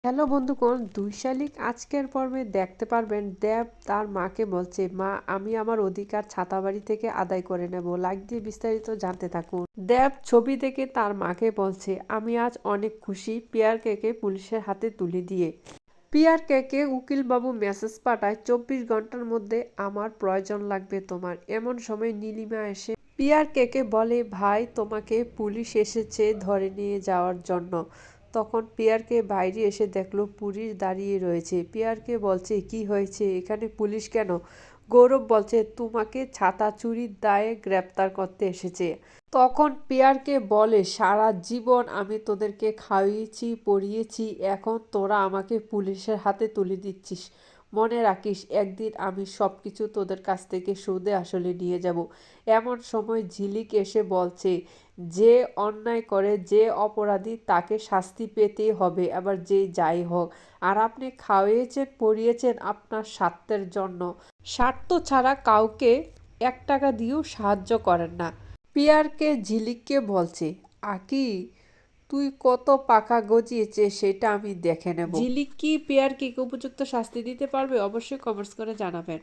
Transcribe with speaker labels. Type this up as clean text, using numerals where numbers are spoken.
Speaker 1: Hello বন্ধুগণ, ২ শালিক আজকের পর্বে দেখতে পারবেন দেব তার মাকে বলছে, মা আমি আমার অধিকার ছাতাবাড়ি থেকে আদায় করে নেব। লাইক দিয়ে বিস্তারিত জানতে থাকুন। দেব ছবি দেখে তার মাকে বলছে, আমি আজ অনেক খুশি পিয়ারকে পুলিশের হাতে তুলে দিয়ে। পিয়ারকে উকিলবাবু মেসেজ পাঠায়, ২৪ ঘন্টার মধ্যে আমার প্রয়োজন লাগবে তোমার। এমন সময় নীলিমা এসে পিয়ারকে বলে, ভাই তোমাকে পুলিশ এসেছে ধরে নিয়ে যাওয়ার জন্য। তখন পিয়ারকে বাইরে এসে দেখলো পুলিশ দাঁড়িয়ে রয়েছে। পিয়ারকে বলছে, কি হয়েছে, এখানে পুলিশ কেন? গৌরব বলছে, তোমাকে ছাতা চুরির দায়ে গ্রেপ্তার করতে এসেছে। তখন পিয়ারকে বলে, সারা জীবন আমি তোদেরকে খাইয়েছি পরিয়েছি, এখন তোরা আমাকে পুলিশের হাতে তুলে দিচ্ছিস। মনে রাখিস, একদিন আমি সব কিছু তোদের কাছ থেকে সুদে আসলে নিয়ে যাব। এমন সময় ঝিলিক এসে বলছে, যে অন্যায় করে, যে অপরাধী তাকে শাস্তি পেতেই হবে, আবার যে যাই হোক। আর আপনি খাওয়িয়েছেন পরিয়েছেন আপনার স্বার্থের জন্য, স্বার্থ ছাড়া কাউকে ১ টাকা দিয়েও সাহায্য করেন না। পিয়ারকে ঝিলিককে বলছে, আকি তুই কত পাখা গজিয়েছে সেটা আমি দেখে নেব। ঝিলিক কি পিয়ারকে উপযুক্ত শাস্তি দিতে পারবে? অবশ্যই কমেন্টস করে জানাবেন।